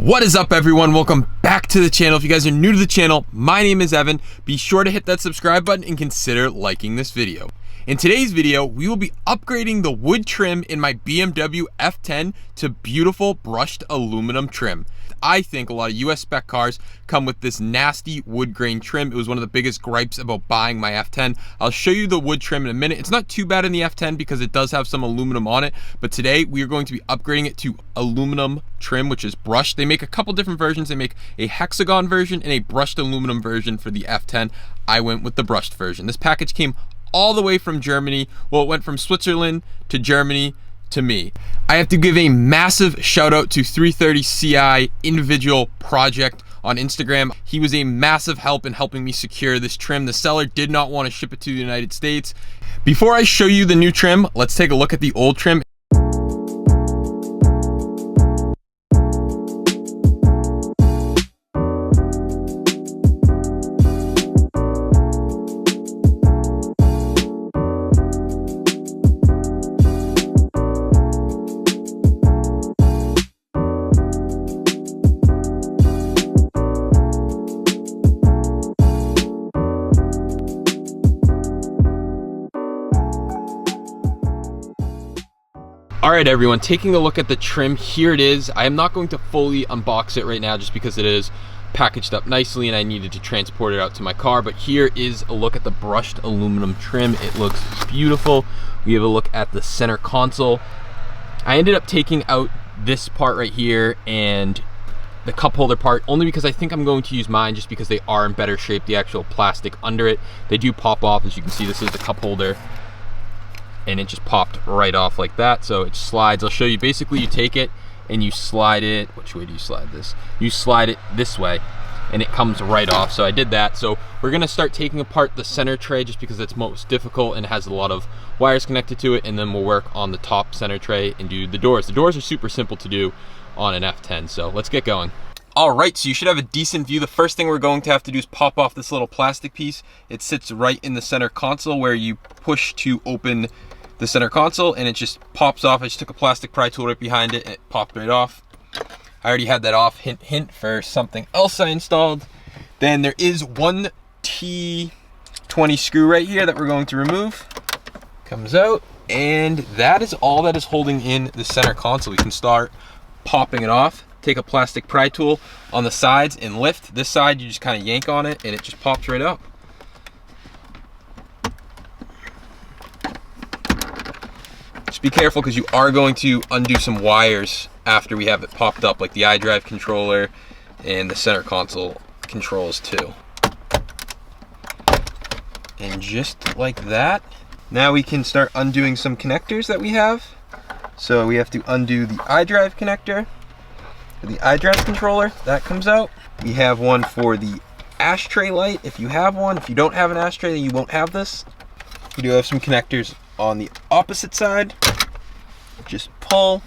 What is up, everyone? Welcome back to the channel. If you guys are new to the channel, my name is Evan. Be sure to hit that subscribe button and consider liking this video. In today's video, we will be upgrading the wood trim in my BMW F10 to beautiful brushed aluminum trim. I think a lot of US spec cars come with this nasty wood grain trim. It was one of the biggest gripes about buying my F10. I'll show you the wood trim in a minute. It's not too bad in the F10 because it does have some aluminum on it, but today we are going to be upgrading it to aluminum trim, which is brushed. They make a couple different versions. They make a hexagon version and a brushed aluminum version for the F10. I went with the brushed version. This package came all the way from Germany. Well, it went from Switzerland to Germany to me. I have to give a massive shout out to 330CI individual project on Instagram. He was a massive help in helping me secure this trim. The seller did not want to ship it to the United States. Before I show you the new trim, let's take a look at the old trim. Alright everyone, taking a look at the trim, here it is. I am not going to fully unbox it right now just because it is packaged up nicely and I needed to transport it out to my car, but here is a look at the brushed aluminum trim. It looks beautiful. We have a look at the center console. I ended up taking out this part right here and the cup holder part only because I think I'm going to use mine just because they are in better shape. The actual plastic under it, they do pop off. As you can see, this is the cup holder and it just popped right off like that, so it slides. I'll show you. Basically, you take it and you slide it. Which way do you slide this? You slide it this way and it comes right off. So I did that. So we're gonna start taking apart the center tray just because it's most difficult and has a lot of wires connected to it, and then we'll work on the top center tray and do the doors. The doors are super simple to do on an F10, so let's get going. All right, so you should have a decent view. The first thing we're going to have to do is pop off this little plastic piece. It sits right in the center console where you push to open the center console and it just pops off. I just took a plastic pry tool right behind it and it popped right off. I already had that off, hint, hint, for something else I installed. Then there is one T20 screw right here that we're going to remove. Comes out, and that is all that is holding in the center console. We can start popping it off. Take a plastic pry tool on the sides and lift. This side, you just kind of yank on it and it just pops right up. Just be careful because you are going to undo some wires after we have it popped up, like the idrive controller and the center console controls too. And just like that, now we can start undoing some connectors that we have. So we have to undo the iDrive connector. The iDrive controller, that comes out. We have one for the ashtray light, if you have one. If you don't have an ashtray, then you won't have this. We do have some connectors on the opposite side. Just pull.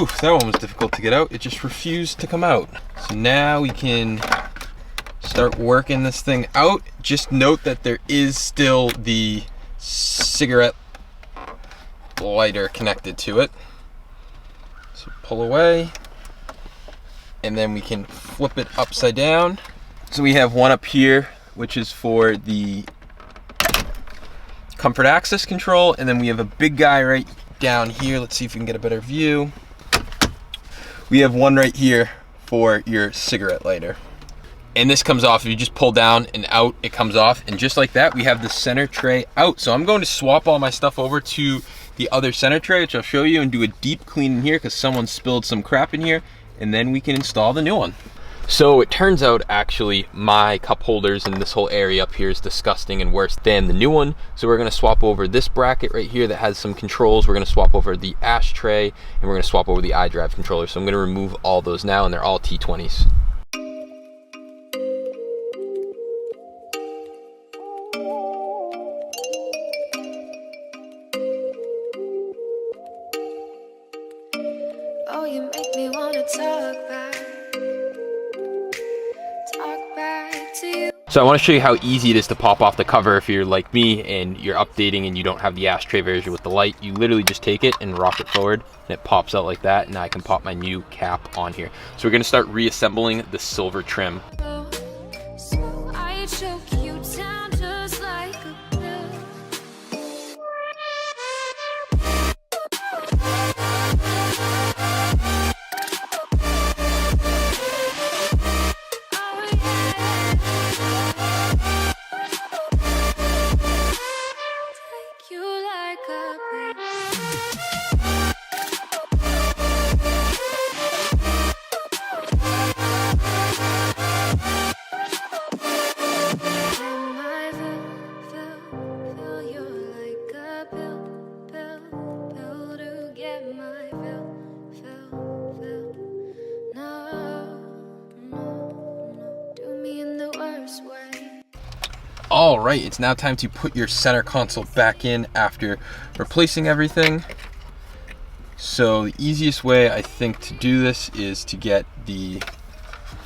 Oof, that one was difficult to get out. It just refused to come out. So now we can start working this thing out. Just note that there is still the cigarette lighter connected to it. So pull away, and then we can flip it upside down. So we have one up here, which is for the comfort access control, and then we have a big guy right down here. Let's see if we can get a better view. We have one right here for your cigarette lighter. And this comes off. If you just pull down and out, it comes off. And just like that, we have the center tray out. So I'm going to swap all my stuff over to the other center tray, which I'll show you, and do a deep clean in here because someone spilled some crap in here, and then we can install the new one. So it turns out actually my cup holders and this whole area up here is disgusting and worse than the new one. So we're gonna swap over this bracket right here that has some controls. We're gonna swap over the ashtray, and we're gonna swap over the iDrive controller. So I'm gonna remove all those now, and they're all T20s. Oh, you make me wanna talk back to you. So I want to show you how easy it is to pop off the cover if you're like me and you're updating and you don't have the ashtray version with the light. You literally just take it and rock it forward and it pops out like that, and now I can pop my new cap on here. So we're going to start reassembling the silver trim. So I choke you down just like a pill. All right, it's now time to put your center console back in after replacing everything. So the easiest way I think to do this is to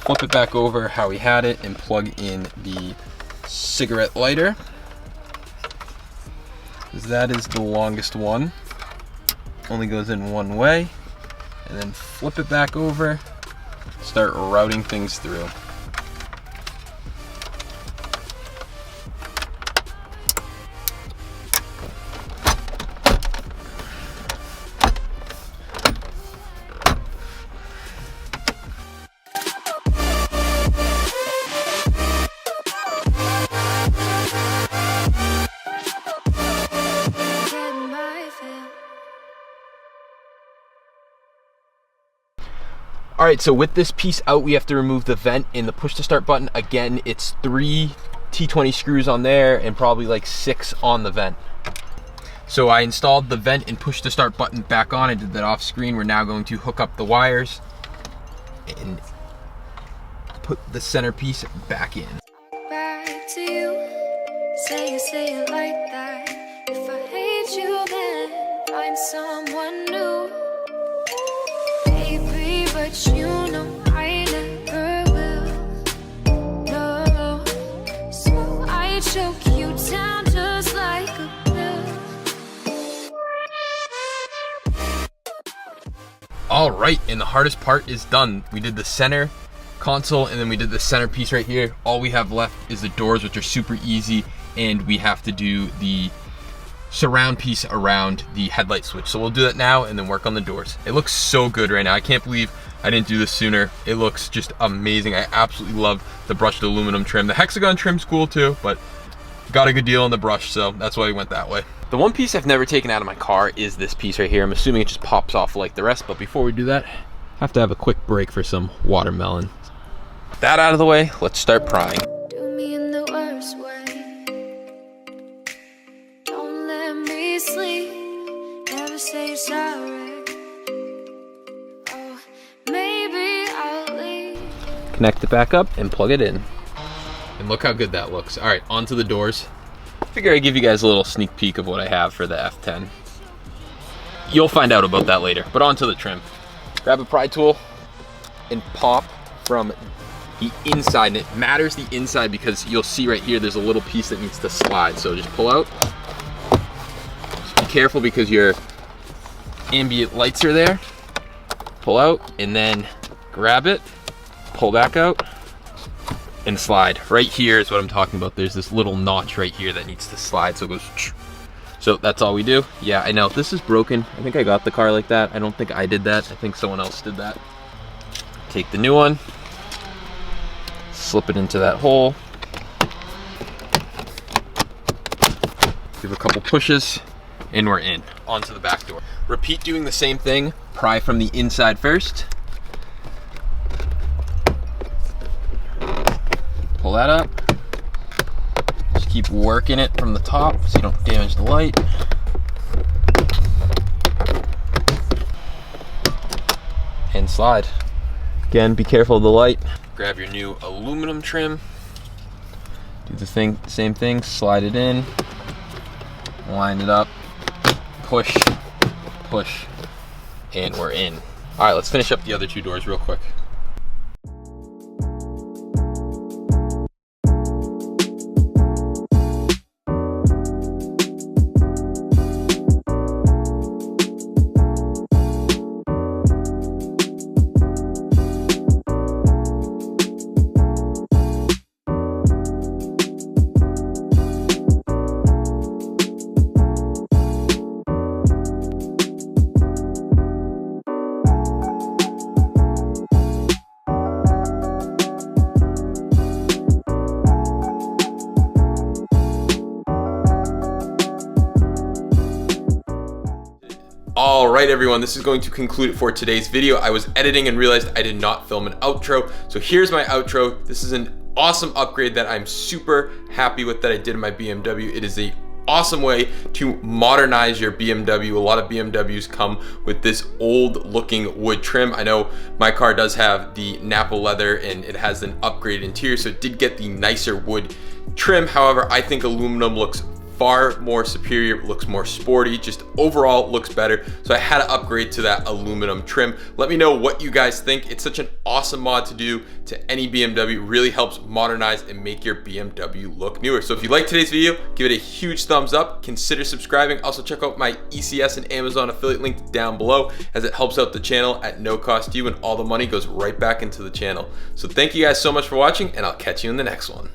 flip it back over how we had it and plug in the cigarette lighter. That is the longest one. Only goes in one way. And then flip it back over, start routing things through. All right, so with this piece out, we have to remove the vent and the push to start button. Again, it's 3 T20 screws on there and probably like 6 on the vent. So I installed the vent and push to start button back on. I did that off screen. We're now going to hook up the wires and put the centerpiece back in. Back to you, say it like that. If I hate you, then find someone new. But you know I never will. No, so I choke you down just like a pill. All right, and the hardest part is done. We did the center console and then we did the centerpiece right here. All we have left is the doors, which are super easy, and we have to do the surround piece around the headlight switch. So we'll do that now and then work on the doors. It looks so good right now. I can't believe I didn't do this sooner. It looks just amazing. I absolutely love the brushed aluminum trim. The hexagon trim's cool too, but got a good deal on the brush, so that's why we went that way. The one piece I've never taken out of my car is this piece right here. I'm assuming it just pops off like the rest, but before we do that, I have to have a quick break for some watermelon. That out of the way, let's start prying. Do me in the worst way. Don't let me sleep. Never say sorry. Oh, maybe I'll leave. Connect it back up and plug it in. And look how good that looks. All right, onto the doors. Figure I'd give you guys a little sneak peek of what I have for the F10. You'll find out about that later, but onto the trim. Grab a pry tool and pop from the inside. And it matters the inside because you'll see right here there's a little piece that needs to slide. So just pull out. Just be careful because your ambient lights are there. Pull out and then grab it, pull back out, and slide. Right here is what I'm talking about. There's this little notch right here that needs to slide, so it goes. So that's all we do. Yeah, I know this is broken. I think I got the car like that. I don't think I did that. I think someone else did that. Take the new one, slip it into that hole, give a couple pushes, and we're in. Onto the back door. Repeat doing the same thing. Pry from the inside first. Pull that up. Just keep working it from the top so you don't damage the light. And slide. Again, be careful of the light. Grab your new aluminum trim. Do the same thing, slide it in, line it up, push, push, and we're in. All right, let's finish up the other two doors real quick. right, everyone, this is going to conclude it for today's video. I was editing and realized I did not film an outro. So here's my outro. This is an awesome upgrade that I'm super happy with that I did in my BMW. It is a awesome way to modernize your BMW. A lot of BMWs come with this old looking wood trim. I know my car does have the Napa leather and it has an upgraded interior, so it did get the nicer wood trim. However, I think aluminum looks far more superior, looks more sporty, just overall looks better. So I had to upgrade to that aluminum trim. Let me know what you guys think. It's such an awesome mod to do to any BMW. Really helps modernize and make your BMW look newer. So if you liked today's video, give it a huge thumbs up. Consider subscribing. Also check out my ECS and Amazon affiliate link down below, as it helps out the channel at no cost to you, and all the money goes right back into the channel. So thank you guys so much for watching, and I'll catch you in the next one.